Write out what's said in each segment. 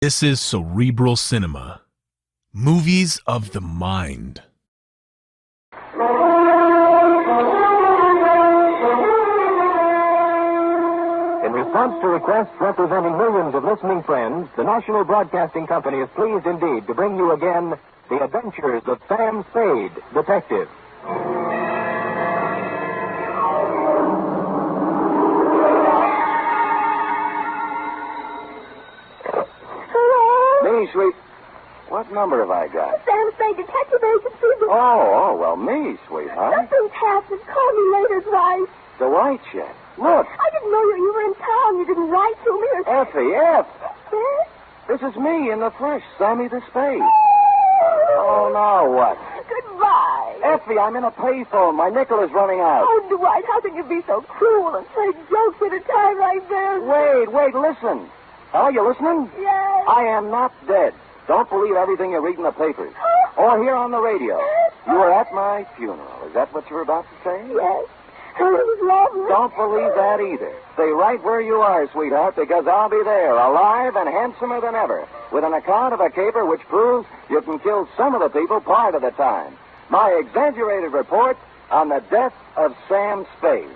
This is Cerebral Cinema. Movies of the mind. In response to requests representing millions of listening friends, the National Broadcasting Company is pleased indeed to bring you again The Adventures of Sam Spade, Detective. Me, sweet. What number have I got? Sam Spade, Detective Agency. Well, me, sweetheart. Nothing's happened. Call me later, Dwight. The white check. Look, I didn't know you were in town. You didn't write to me or... Effie, F. Yes? This is me in the flesh, Sammy the Spade. Oh, now what? Goodbye. Effie, I'm in a payphone. My nickel is running out. Oh, Dwight, how can you be so cruel and play jokes at a time like this? Wait, listen. Hello, you listening? Yes. I am not dead. Don't believe everything you read in the papers or hear on the radio. You were at my funeral. Is that what you were about to say? Yes. It was lovely. Don't believe that either. Stay right where you are, sweetheart, because I'll be there, alive and handsomer than ever, with an account of a caper which proves you can kill some of the people part of the time. My exaggerated report on the death of Sam Spade.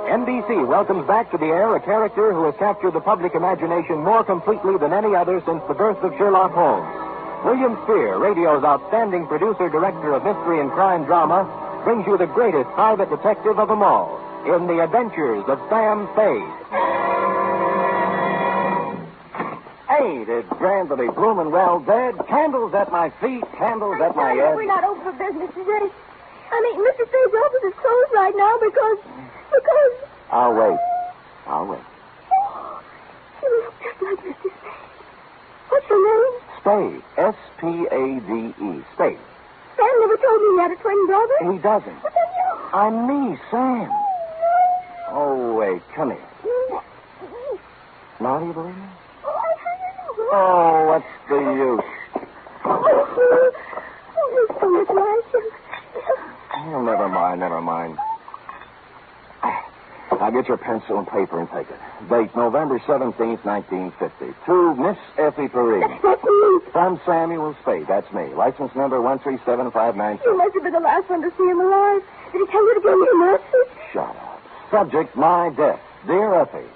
NBC welcomes back to the air a character who has captured the public imagination more completely than any other since the birth of Sherlock Holmes. William Spear, radio's outstanding producer-director of mystery and crime drama, brings you the greatest private detective of them all in The Adventures of Sam Spade. Ain't it grand to be bloomin' well dead? Candles at my feet, candles at my head. We're not open for business today. I mean, Mr. Spade's office is closed right now because... I'll wait. You look just like Mr. Spade. What's your name? Spade. S-P-A-D-E. Spade. Sam never told me he had a twin brother. He doesn't. But then you... I'm me, Sam. Oh, wait, come here. Now do you believe me? Oh, what's the use? You're so much like him. Oh, never mind. Now get your pencil and paper and take it. Date November 17th, 1950. To Miss Effie Perrine. That's me. From Samuel Spade. That's me. License number 137596. You must have been the last one to see him alive. Did he tell you to give me a message? Shut up. Subject, my death. Dear Effie,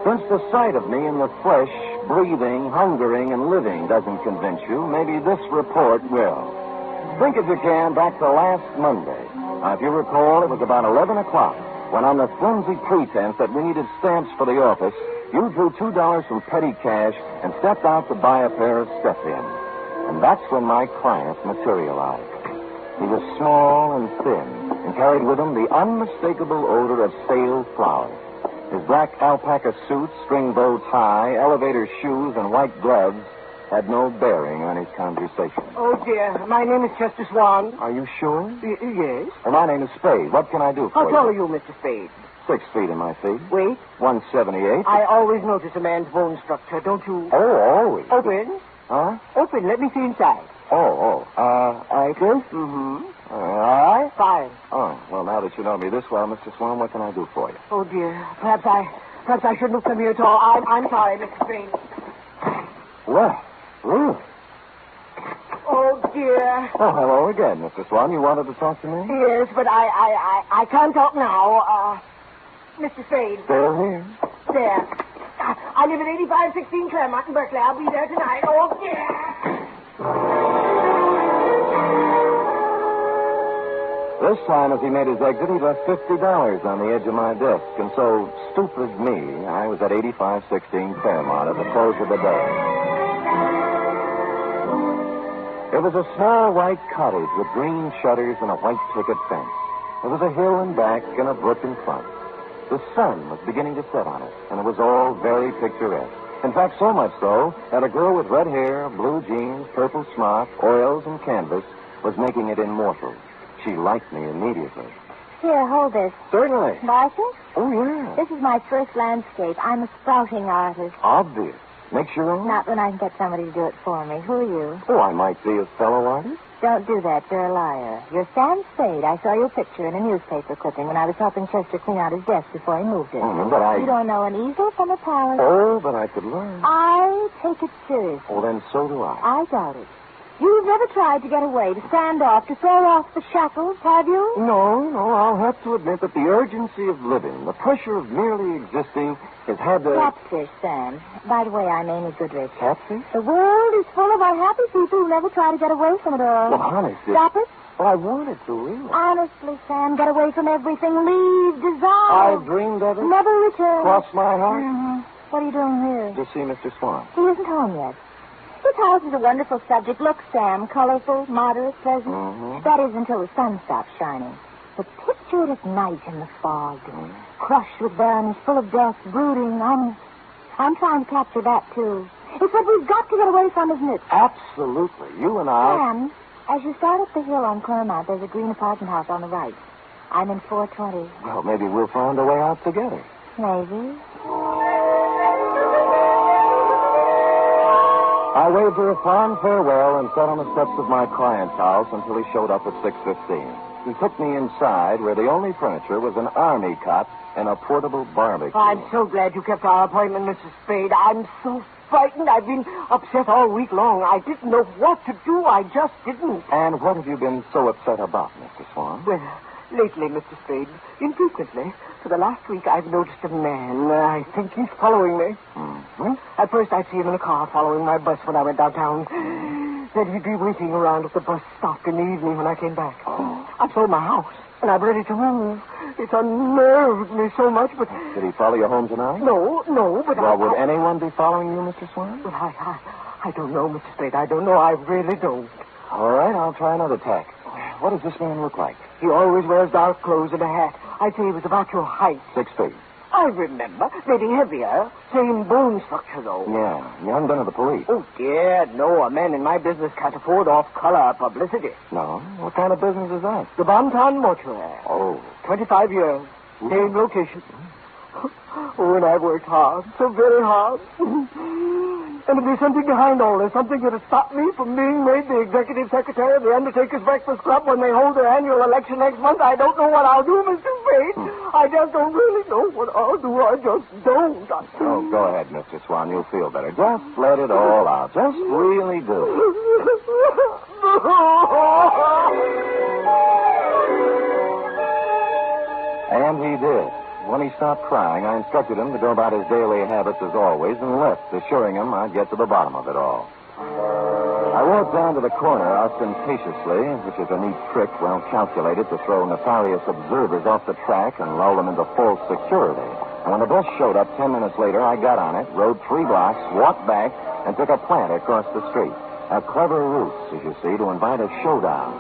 since the sight of me in the flesh, breathing, hungering, and living doesn't convince you, maybe this report will. Think, if you can, back to last Monday. Now, if you recall, it was about 11 o'clock when, on the flimsy pretense that we needed stamps for the office, you drew $2 from petty cash and stepped out to buy a pair of step-ins. And that's when my client materialized. He was small and thin and carried with him the unmistakable odor of stale flour. His black alpaca suit, string-bow tie, elevator shoes, and white gloves had no bearing on his conversation. Oh, dear. My name is Chester Swann. Are you sure? Yes. Well, my name is Spade. What can I do for How you? tall are you, Mr. Spade? 6 feet in my feet. Weight? 178. I always notice a man's bone structure, don't you? Oh, always. Open. Huh? Open. Let me see inside. I this? Mm-hmm. All right. Fine. Oh, well, now that you know me this well, Mr. Swann, what can I do for you? Oh, dear. Perhaps I shouldn't have come here at all. I'm sorry, Mr. Spade. Well, really? Oh, dear. Oh, hello again, Mr. Swann. You wanted to talk to me? Yes, but I can't talk now. Mr. Spade. Still here. There. I live at 8516 Claremont in Berkeley. I'll be there tonight. Oh, dear. This time, as he made his exit, he left $50 on the edge of my desk. And so, stupid me, I was at 8516 Claremont at the close of the day. It was a small white cottage with green shutters and a white picket fence. There was a hill in back and a brook in front. The sun was beginning to set on it, and it was all very picturesque. In fact, so much so that a girl with red hair, blue jeans, purple smock, oils, and canvas was making it immortal. She liked me immediately. Here, hold this. Certainly. Marshall? Oh, yeah. This is my first landscape. I'm a sprouting artist. Obvious. Makes your own? Not when I can get somebody to do it for me. Who are you? Oh, I might be a fellow artist. Don't do that. You're a liar. You're Sam Spade. I saw your picture in a newspaper clipping when I was helping Chester clean out his desk before he moved it. But I... You don't know an easel from a palette. Oh, but I could learn. I take it seriously. Well, then so do I. I doubt it. You've never tried to get away, to stand off, to throw off the shackles, have you? No, I'll have to admit that the urgency of living, the pressure of merely existing, has had to... Catfish, Sam. By the way, I'm Amy Goodrich. Catfish? The world is full of unhappy people who never try to get away from it all. Well, honestly... Stop it? Well, I wanted to, really. Honestly, Sam, get away from everything. Leave, dissolve. I've dreamed of it. Never return. Cross my heart. Mm-hmm. What are you doing here? To see Mr. Swann. He isn't home yet. His house is a wonderful subject. Look, Sam, colorful, moderate, pleasant. Mm-hmm. That is until the sun stops shining. But picture it at night in the fog, crushed with barrenness, full of death, brooding. I'm trying to capture that, too. It's what we've got to get away from, isn't it? Absolutely. You and I... Sam, as you start up the hill on Claremont, there's a green apartment house on the right. I'm in 420. Well, maybe we'll find a way out together. Maybe. I waved her a fond farewell and sat on the steps of my client's house until he showed up at 6:15. He took me inside where the only furniture was an army cot and a portable barbecue. I'm so glad you kept our appointment, Mrs. Spade. I'm so frightened. I've been upset all week long. I didn't know what to do. I just didn't. And what have you been so upset about, Mr. Swann? Well, lately, Mr. Spade, infrequently, for the last week, I've noticed a man. I think he's following me. Mm-hmm. At first, I'd see him in a car following my bus when I went downtown. Then he'd be waiting around at the bus stop in the evening when I came back. Oh. I've sold my house, and I'm ready to move. It's unnerved me so much, but... Did he follow you home tonight? No, but Well, would anyone be following you, Mr. Swann? Well, I don't know, Mr. Spade. I don't know. I really don't. All right, I'll try another tack. What does this man look like? He always wears dark clothes and a hat. I'd say he was about your height. 6 feet. I remember. Maybe heavier. Same bone structure, though. Yeah. You haven't been to the police? Oh, dear, no. A man in my business can't afford off-color publicity. No? What kind of business is that? The Bonton Mortuary. Oh. 25 years. Same location. Oh, and I've worked hard. So very hard. And if there's something behind all this, something that'll stop me from being made the executive secretary of the Undertakers Breakfast Club when they hold their annual election next month, I don't know what I'll do, Mr. Spade. I just don't really know what I'll do. I just don't. Oh, go ahead, Mr. Swann. You'll feel better. Just let it all out. Just really do. And he did. When he stopped crying, I instructed him to go about his daily habits as always and left, assuring him I'd get to the bottom of it all. I walked down to the corner ostentatiously, which is a neat trick well calculated to throw nefarious observers off the track and lull them into false security. And when the bus showed up 10 minutes later, I got on it, rode 3 blocks, walked back, and took a plant across the street. A clever ruse, as you see, to invite a showdown.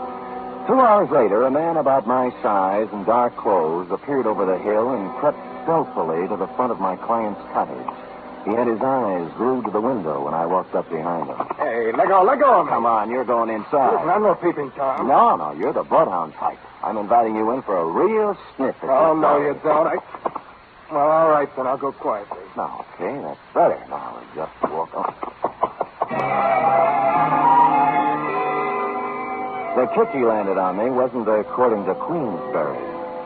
2 hours later, a man about my size and dark clothes appeared over the hill and crept stealthily to the front of my client's cottage. He had his eyes glued to the window when I walked up behind him. Hey, let go of me. Come on, you're going inside. Listen, I'm no peeping Tom. No, you're the bloodhound type. I'm inviting you in for a real sniff at Oh, your no, dog. you don't. Well, all right, then. I'll go quietly. No, okay, that's better. Now, just walk up. The kick he landed on me wasn't according to Queensberry.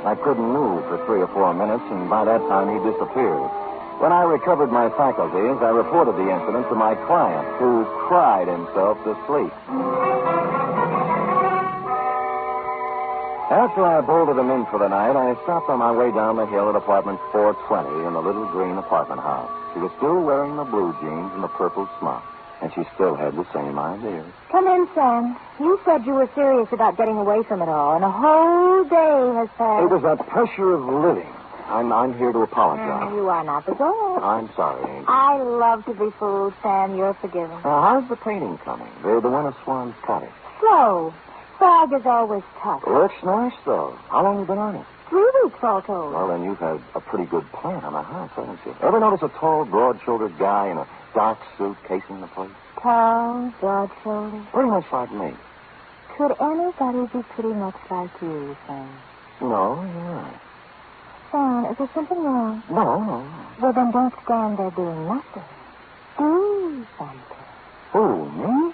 I couldn't move for 3 or 4 minutes, and by that time he disappeared. When I recovered my faculties, I reported the incident to my client, who cried himself to sleep. After I bolted him in for the night, I stopped on my way down the hill at apartment 420 in the little green apartment house. She was still wearing the blue jeans and the purple smock, and she still had the same idea. Come in, Sam. You said you were serious about getting away from it all, and a whole day has passed. It was that pressure of living. I'm here to apologize. You are not the girl. I'm sorry, Angel. I love to be fooled, Sam. You're forgiven. How's the painting coming? The one of Swann's cottage. Slow. Fog is always tough. Looks nice, though. How long have you been on it? 3 weeks, all told. Well, then you've had a pretty good plan on the house, haven't you? Ever notice a tall, broad-shouldered guy in a dark suit casing the place? Tall, broad-shouldered. Pretty much like me. Could anybody be pretty much like you, Sam? No, you're right. Sam, is there something wrong? No. Well, then don't stand there doing nothing. Do something. Who, me?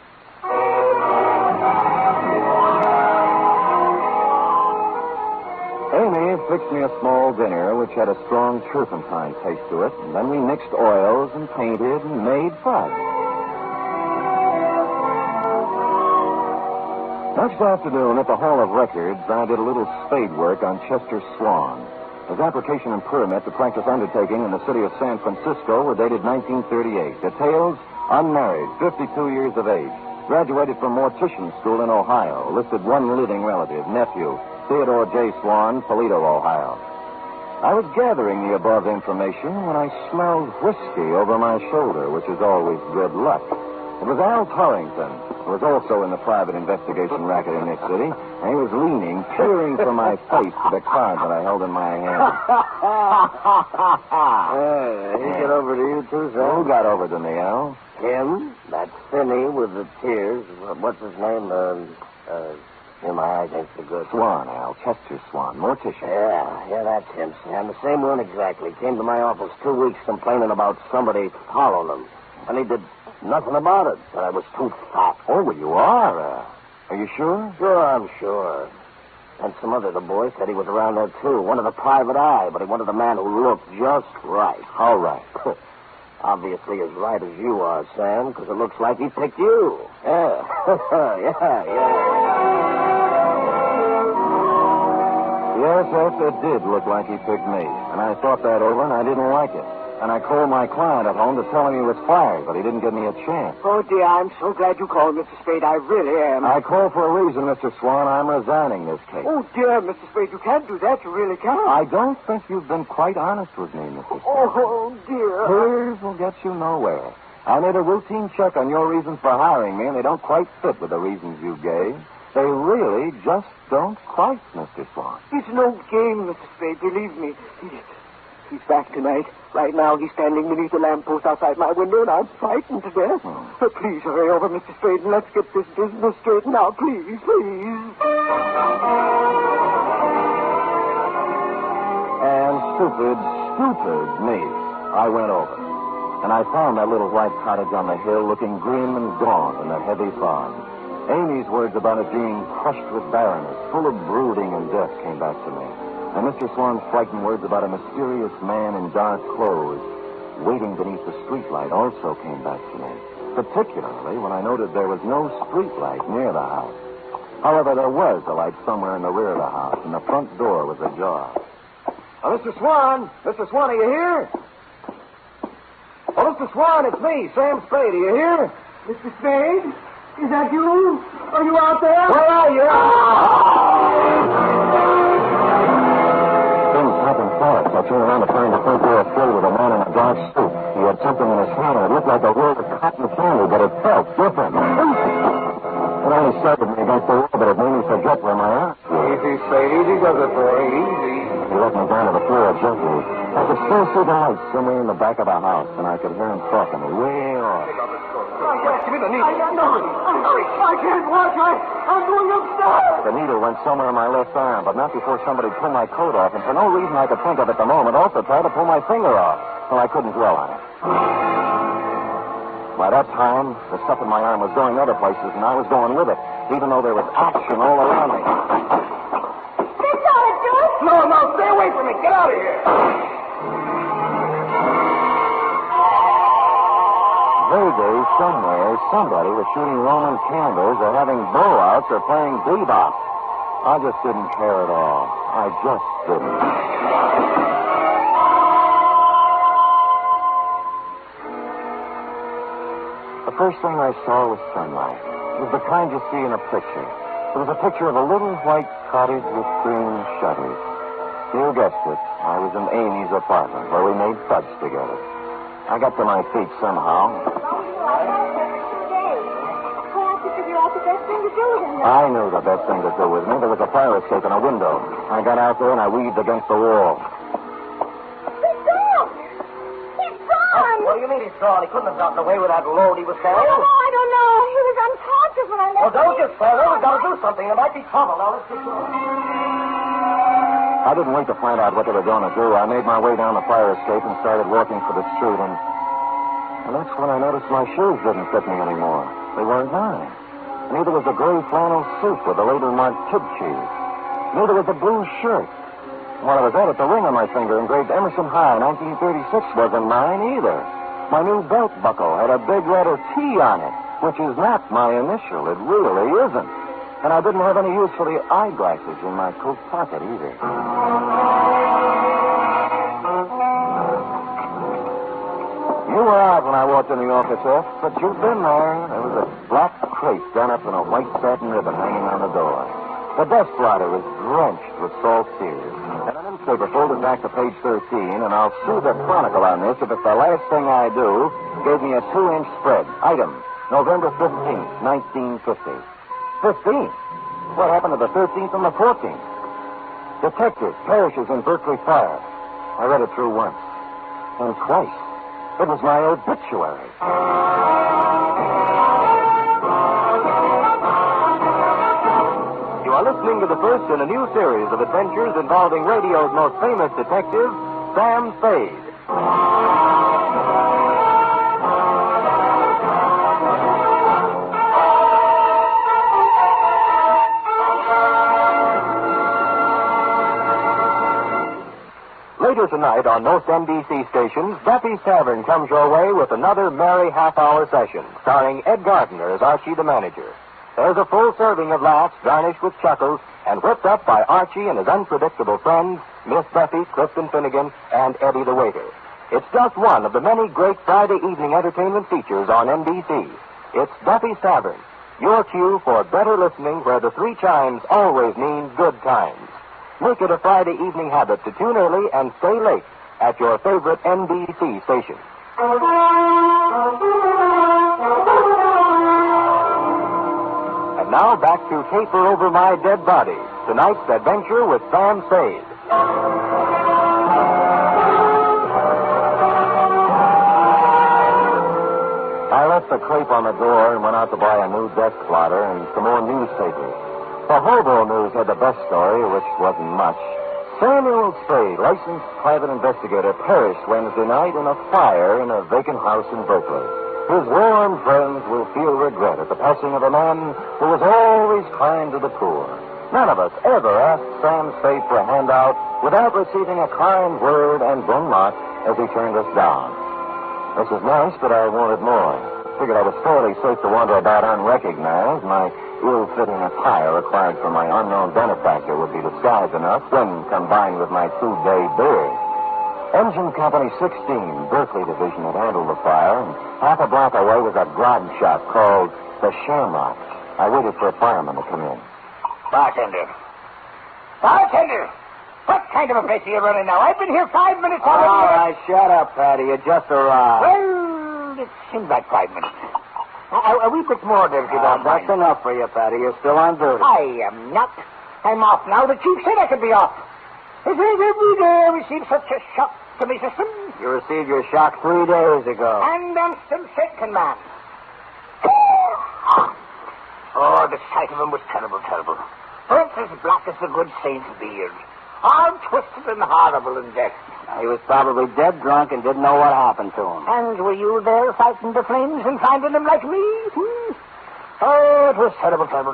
fixed me a small dinner which had a strong turpentine taste to it, and then we mixed oils and painted and made fun. Next afternoon at the Hall of Records, I did a little spade work on Chester Swann. His application and permit to practice undertaking in the city of San Francisco were dated 1938. Details: unmarried, 52 years of age, graduated from mortician school in Ohio, listed one living relative, nephew, Theodore J. Swann, Toledo, Ohio. I was gathering the above information when I smelled whiskey over my shoulder, which is always good luck. It was Al Torrington, who was also in the private investigation racket in this city, and he was leaning, peering from my face to the card that I held in my hand. He get over to you, too, sir? Who got over to me, Al? Him? That Finney with the tears. What's his name? My eyes ain't so good. Swann, Al. Chester Swann, mortician. Yeah, that's him, Sam. The same one exactly. Came to my office 2 weeks complaining about somebody following him. And he did nothing about it. But I was too fat. Oh, well, you are. Are you sure? Sure, I'm sure. And some other the boys said he was around there, too. Wanted a private eye, but he wanted a man who looked just right. How right? Obviously as right as you are, Sam, because it looks like he picked you. Yeah. yeah. Yes, it did look like he picked me. And I thought that over, and I didn't like it. And I called my client at home to tell him he was fired, but he didn't give me a chance. Oh, dear, I'm so glad you called, Mr. Spade. I really am. I called for a reason, Mr. Swann. I'm resigning this case. Oh, dear, Mr. Spade, you can't do that. You really can't. I don't think you've been quite honest with me, Mr. Spade. Oh, dear. Tears will get you nowhere. I made a routine check on your reasons for hiring me, and they don't quite fit with the reasons you gave. They really just don't quite, Mr. Swann. It's no game, Mr. Spade. Believe me. He's back tonight. Right now, he's standing beneath the lamppost outside my window, and I'm frightened to death. But please hurry over, Mr. Spade, and let's get this business straightened out. Please. And stupid me, I went over. And I found that little white cottage on the hill looking grim and gaunt in the heavy fog. Amy's words about it being crushed with barrenness, full of brooding and death, came back to me. And Mr. Swann's frightened words about a mysterious man in dark clothes waiting beneath the streetlight also came back to me, particularly when I noted there was no streetlight near the house. However, there was a light somewhere in the rear of the house, and the front door was ajar. Mr. Swann! Mr. Swann, are you here? Oh, Mr. Swann, it's me, Sam Spade. Are you here? Mr. Spade? Is that you? Are you out there? Where are you? Things happened fast. I turned around to find the front door filled with a man in a dark suit. He had something in his hand, and it looked like a roll of cotton candy, but it felt different. It only started me against the wall, but it made me forget where my arm was. Easy, Spade. Easy does it, boy. Easy. He let me down to the floor gently. I could still see the lights somewhere in the back of the house, and I could hear him talking to me way off. Give me the needle. I can't watch. I'm going upstairs. The needle went somewhere in my left arm, but not before somebody pulled my coat off, and for no reason I could think of at the moment, also tried to pull my finger off. So I couldn't dwell on it. By that time, the stuff in my arm was going other places, and I was going with it, even though there was action all around me. This ought to do it. No, stay away from me. Get out of here. Vaguely, somewhere, somebody was shooting Roman candles or having blowouts or playing bebop. I just didn't care at all. I just didn't. The first thing I saw was sunlight. It was the kind you see in a picture. It was a picture of a little white cottage with green shutters. You guessed it. I was in Amy's apartment where we made fudge together. I got to my feet somehow. I knew the best thing to do with me. There was a fire escape in a window. I got out there and I weaved against the wall. He's gone. He's gone. What do you mean he's gone? He couldn't have gotten away with that load he was carrying. I don't know. He was unconscious when I left. Well, don't get scared. We've got to do something. There might be trouble. Now, let's get going. I didn't wait to find out what they were going to do. I made my way down the fire escape and started walking for the street, and that's when I noticed my shoes didn't fit me anymore. They weren't mine. Neither was the gray flannel suit with the label marked Kid Cheese. Neither was the blue shirt. What I was at the ring on my finger engraved Emerson High, 1936, wasn't mine either. My new belt buckle had a big letter T on it, which is not my initial. It really isn't. And I didn't have any use for the eyeglasses in my coat pocket either. You were out when I walked in the office, F, but you've been there. There was a black crepe done up in a white satin ribbon hanging on the door. The desk blotter was drenched with salt tears. And a newspaper folded back to page 13, and I'll sue the Chronicle on this if it's the last thing I do, gave me a 2-inch spread. Item, November 15th, 1950. 15? What happened to the 13th and the 14th? Detective perishes in Berkeley fire. I read it through once. And twice. It was my obituary. You are listening to the first in a new series of adventures involving radio's most famous detective, Sam Spade. Later tonight on most NBC stations, Duffy's Tavern comes your way with another merry half-hour session, starring Ed Gardner as Archie the manager. There's a full serving of laughs garnished with chuckles and whipped up by Archie and his unpredictable friends, Miss Buffy, Clifton Finnegan, and Eddie the waiter. It's just one of the many great Friday evening entertainment features on NBC. It's Duffy's Tavern, your cue for better listening where the 3 chimes always mean good times. Make it a Friday evening habit to tune early and stay late at your favorite NBC station. And now back to Caper Over My Dead Body, tonight's adventure with Sam Spade. I left the crepe on the door and went out to buy a new desk blotter and some more newspapers. The Hobo News had the best story, which wasn't much. Samuel Spade, licensed private investigator, perished Wednesday night in a fire in a vacant house in Berkeley. His warm friends will feel regret at the passing of a man who was always kind to the poor. None of us ever asked Sam Spade for a handout without receiving a kind word and bon mot as he turned us down. This is nice, but I wanted more. Figured I was fairly safe to wander about unrecognized. My ill-fitting attire required for my unknown benefactor would be disguise enough when combined with my 2-day beard. Engine Company 16, Berkeley Division, had handled the fire, and half a block away was a grog shop called the Shamrocks. I waited for a fireman to come in. Bartender! What kind of a place are you running now? I've been here 5 minutes already. All right, shut up, Patty. You just arrived. Well, it seems like 5 minutes. A wee bit more, if you don't mind. That's enough for you, Patty. You're still on duty. I am not. I'm off now. The chief said I could be off. Is it every day I receive such a shock to my system? You received your shock 3 days ago. And I'm still shaken, man. Oh, the sight of him was terrible. Burnt as black as the good saint's beard. All twisted and horrible in death. He was probably dead drunk and didn't know what happened to him. And were you there fighting the flames and finding him like me? Oh, it was terrible. Terrible.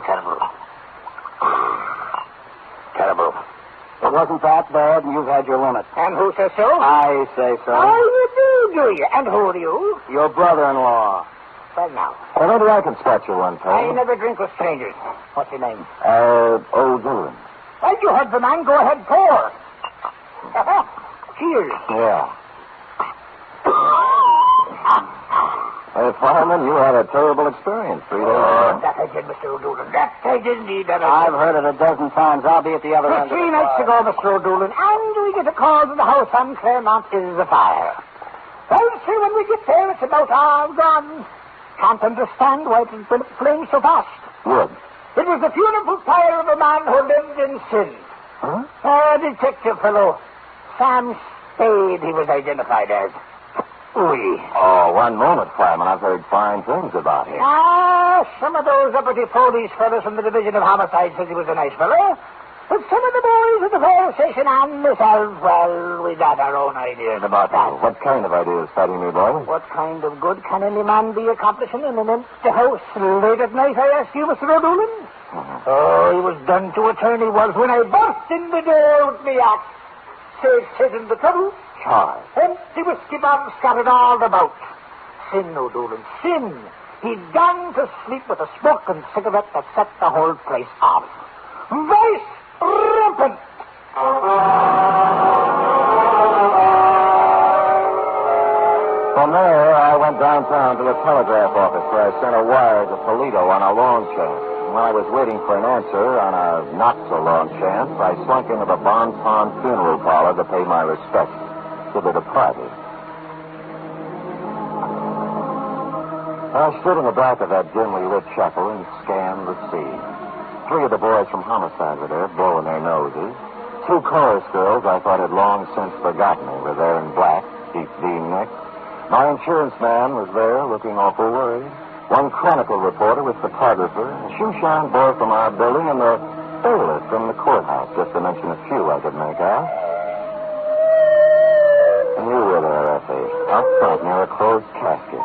It wasn't that bad, and you've had your limit. And who says so? I say so. Oh, you do you? And who are you? Your brother-in-law. Well, now. Well, maybe I can spot you one I time. never drink with strangers. What's your name? Old Doolan. Well, you heard the man. Go ahead, pour. Cheers. Yeah. Hey, fireman, you had a terrible experience 3 days ago. That I did, Mr. O'Doolan. That I did indeed. I've heard it a dozen times. I'll be at the other end of 3 nights ago, Mr. O'Doolan, and we get a call to the house on Claremont is afire. Well, see, when we get there, it's about all gone. Can't understand why it has been flamed so fast. Good. It was the funeral pyre of a man who lived in sin. Huh? A detective fellow. Sam Spade, he was identified as. Oui. Oh, one moment, fireman. I've heard fine things about him. Some of those uppity police fellows from the Division of Homicide said he was a nice fellow. But some of the boys at the fire station and myself, well, we got our own ideas about that. What kind of ideas, Fatty, me boy? What kind of good can any man be accomplishing in an empty house late at night, I ask you, Mr. O'Doolan? Oh, he was done to a turn, he was, when I burst in the door with me axe. Says in the trouble. Charge. Empty whiskey bottles scattered all about. Sin, O'Dolan, sin. He'd gone to sleep with a smoking cigarette that set the whole place off. Vice rampant. From there, I went downtown to the telegraph office where I sent a wire to Toledo on a long chance. While I was waiting for an answer on a not-so-long chance, I slunk into the Bon Pond funeral parlor to pay my respects to the departed. I stood in the back of that dimly lit chapel and scanned the scene. 3 of the boys from homicide were there, blowing their noses. 2 chorus girls I thought had long since forgotten me were there in black, deep V-neck. My insurance man was there, looking awful worried. 1 Chronicle reporter with photographer, a shoeshine boy from our building, and the bailiff from the courthouse, just to mention a few I could make out. And you were there, Effie, up front near a closed casket.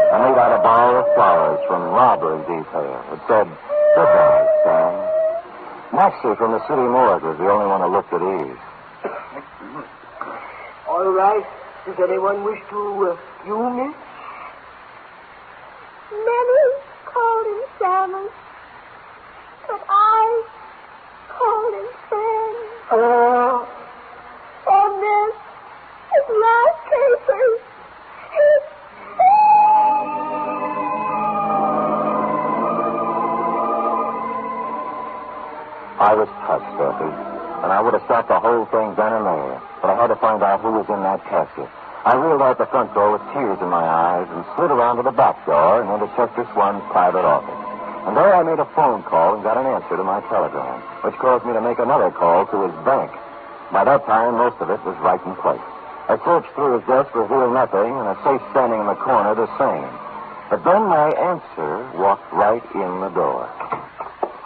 I made out a bowl of flowers from robbery detail. It said, "Goodbye, Sam." Maxie from the city morgue was the only one who looked at ease. All right. Does anyone wish to you, miss? Many called him Sam, but I called him Sam. On this, his last papers, I was touched, Effie, and I would have stopped the whole thing then and there, but I had to find out who was in that casket. I reeled out the front door with tears in my eyes and slid around to the back door and into Chester Swann's private office. And there I made a phone call and got an answer to my telegram, which caused me to make another call to his bank. By that time, most of it was right in place. I searched through his desk, revealed nothing, and a safe standing in the corner the same. But then my answer walked right in the door.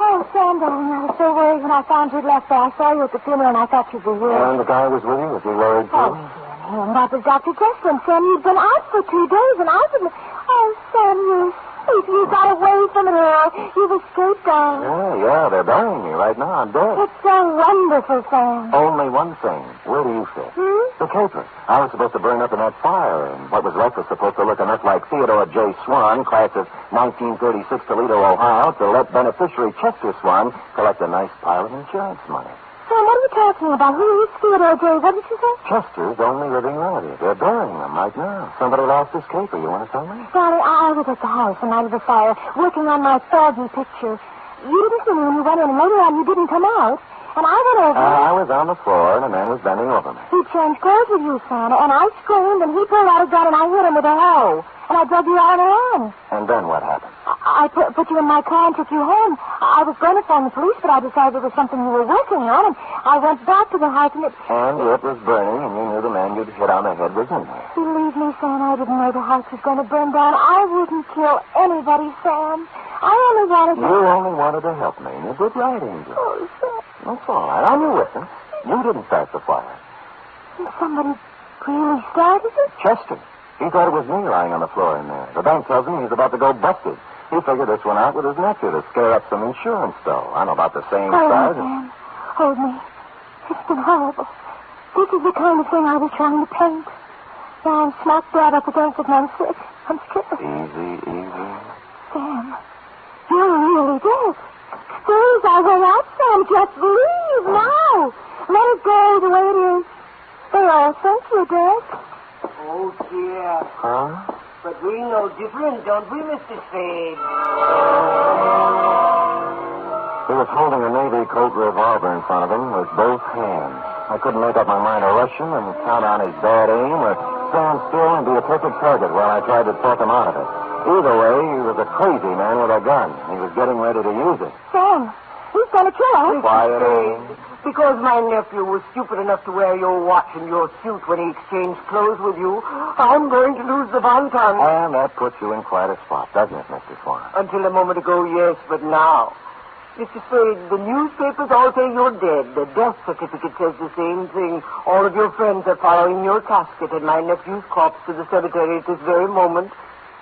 Oh, Sam, darling, I was so worried when I found you'd left there. I saw you at the funeral, and I thought you'd be here. And the guy was with you? Was he worried, too? Oh, dear, and that was Dr. Chester. And Sam, you'd been out for 2 days, and I didn't... Oh, Sam, you're sweet. You got away from it all. You've escaped, darling. Yeah, they're burying me right now. I'm dead. It's so wonderful, Sam. Only one thing. Where do you fit? The caper. I was supposed to burn up in that fire, and what was left was supposed to look enough like Theodore J. Swann, class of 1936, Toledo, Ohio, to let beneficiary Chester Swann collect a nice pile of insurance money. Sam, what are you talking about? Who is Theodore J.? What did you say? Chester's only living relative. They're burying him right now. Somebody lost his caper. You want to tell me? Darling, I was at the house the night of the fire, working on my foggy picture. You didn't see me when you went in, and later on you didn't come out. And I went over... I was on the floor, and a man was bending over me. He changed clothes with you, Santa, and I screamed, and he pulled out a gun, and I hit him with a hoe. And I drug you out on a run. And then what happened? I put you in my car and took you home. I was going to phone the police, but I decided it was something you were working on, and I went back to the house, and it... And it was burning, and you knew the man you'd hit on the head was in there. Believe me, Sam, I didn't know the house was going to burn down. I wouldn't kill anybody, Sam. I only wanted to... You only wanted to help me, and you did right, Angel. Oh, Sam. That's all right. I'm your witness. You didn't start the fire. Somebody really started it? Chester. He thought it was me lying on the floor in there. The bank tells me he's about to go busted. He figured this one out with his nephew to scare up some insurance, though. I know about the same size. Sam. Hold me. It's been horrible. This is the kind of thing I was trying to paint. Now I'm smack dab up against it, and I'm sick. I'm stricken. Easy. Sam, you're really dead. Squeeze our way out, Sam. Just leave now. Let it go the way it is. They all think you're dead. Oh, dear. Huh? But we know different, don't we, Mr. Spade? He was holding a Navy Colt revolver in front of him with both hands. I couldn't make up my mind to rush him and count on his bad aim or stand still and be a perfect target while I tried to talk him out of it. Either way, he was a crazy man with a gun. He was getting ready to use it. Sam, he's going to kill us. Quiet, Aim. Because my nephew was stupid enough to wear your watch and your suit when he exchanged clothes with you, I'm going to lose the Bon Ton. And that puts you in quite a spot, doesn't it, Mr. Swann? Until a moment ago, yes, but now. Mr. Spade, the newspapers all say you're dead. The death certificate says the same thing. All of your friends are following your casket and my nephew's corpse to the cemetery at this very moment.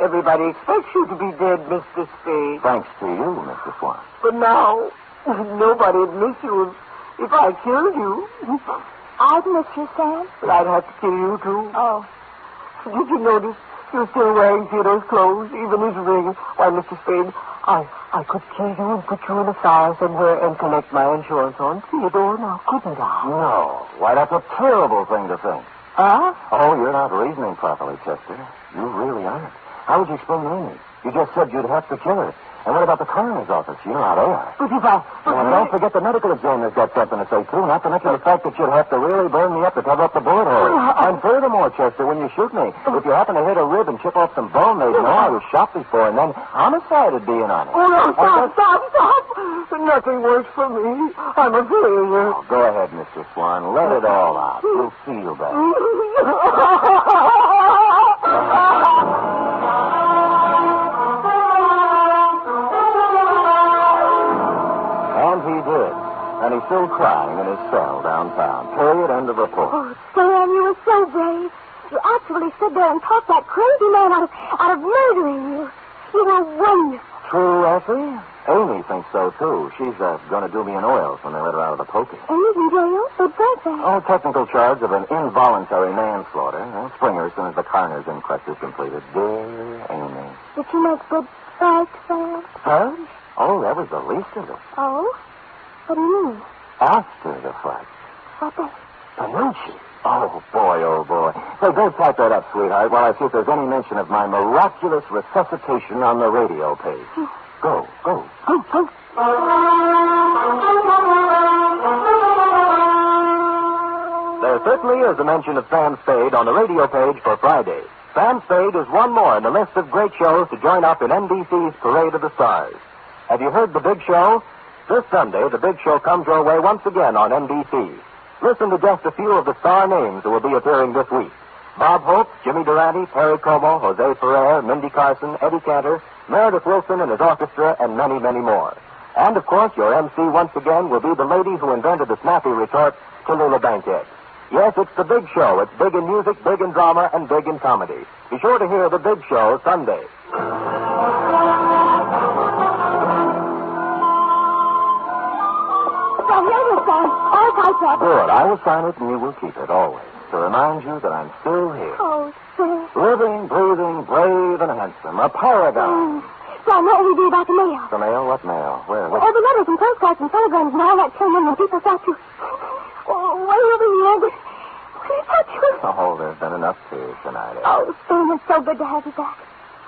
Everybody expects you to be dead, Mr. Spade. Thanks to you, Mr. Swann. But now, nobody'd miss you if I killed you. I'd miss you, Sam. But I'd have to kill you, too. Oh. Did you notice you're still wearing Theodore's clothes, even his ring? Why, Mr. Spade, I could kill you and put you in a fire somewhere and collect my insurance on Theodore now, couldn't I? No. Why, that's a terrible thing to think. Huh? Oh, you're not reasoning properly, Chester. You really aren't. How would you explain Amy? You just said you'd have to kill her. And what about the coroner's office? You know how they are. But if I... And don't forget the medical examiner's got something to say, too. Not to mention the fact that you'd have to really burn me up to cover up the bullet hole. And furthermore, Chester, when you shoot me, if you happen to hit a rib and chip off some bone, they'd know I was shot before, and then homicide would be in on it. Oh, no, stop. Nothing works for me. I'm a failure. Oh, go ahead, Mr. Swann. Let it all out. We'll see you back. And he did. And he's still crying in his cell downtown. Period. End of report. Oh, Sam, you were so brave. You actually stood there and talked that crazy man out of murdering you. You were wonderful. True, Effie? Amy thinks so, too. She's going to do me in oils when they let her out of the pokey. Amy's in jail? What's that? Oh, technical charge of an involuntary manslaughter. Spring her as soon as the coroner's inquest is completed. Dear Amy. Did she make good fight, Sam? Fudge? Oh, that was the least of it. Oh? What do you mean? After the fight. What the... Panucci. Oh, boy. So go type that up, sweetheart, while I see if there's any mention of my miraculous resuscitation on the radio page. Go. Oh. There certainly is a mention of Sam Spade on the radio page for Friday. Sam Spade is one more in the list of great shows to join up in NBC's Parade of the Stars. Have you heard The Big Show? This Sunday, The Big Show comes your way once again on NBC. Listen to just a few of the star names who will be appearing this week. Bob Hope, Jimmy Durante, Perry Como, Jose Ferrer, Mindy Carson, Eddie Cantor, Meredith Wilson and his orchestra, and many, many more. And, of course, your MC once again will be the lady who invented the snappy retort, Tallulah Bankhead. Yes, it's The Big Show. It's big in music, big in drama, and big in comedy. Be sure to hear The Big Show Sunday. Well, here it is, Sam. All typed up. Good. I will sign it, and you will keep it, always, to remind you that I'm still here. Oh, Sam. Living, breathing, brave, and handsome. A paragon. Sam, what will you do about the mail? The mail? What mail? Where? All the letters and postcards and telegrams and all that came in when people thought you... Oh, way over here. Will you touch you? Oh, there's been enough tears tonight. Oh, Sam, it's so good to have you back.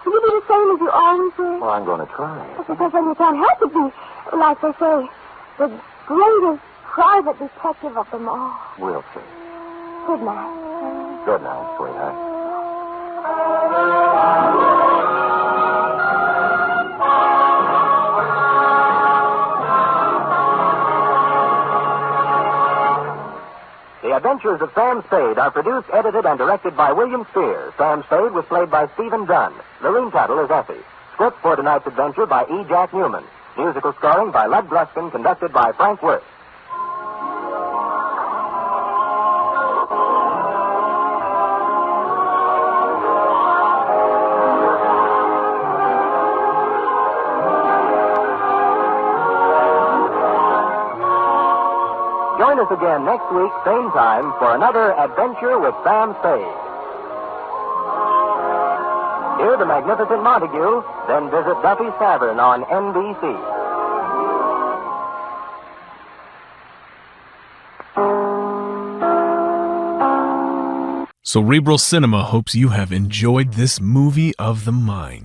Will you be the same as you always were? Well, I'm going to try. Because then you can't help but be, like they say, the greatest private detective of them all. We'll see. Good night. Good night, sweetheart. The Adventures of Sam Spade are produced, edited, and directed by William Spear. Sam Spade was played by Stephen Dunn. Lorene Tuttle is Effie. Script for tonight's adventure by E. Jack Newman. Musical scoring by Lud Gluskin, conducted by Frank Wirth. Join us again next week, same time, for another adventure with Sam Spade. Hear the magnificent Montague, then visit Duffy's Tavern on NBC. Cerebral Cinema hopes you have enjoyed this movie of the mind.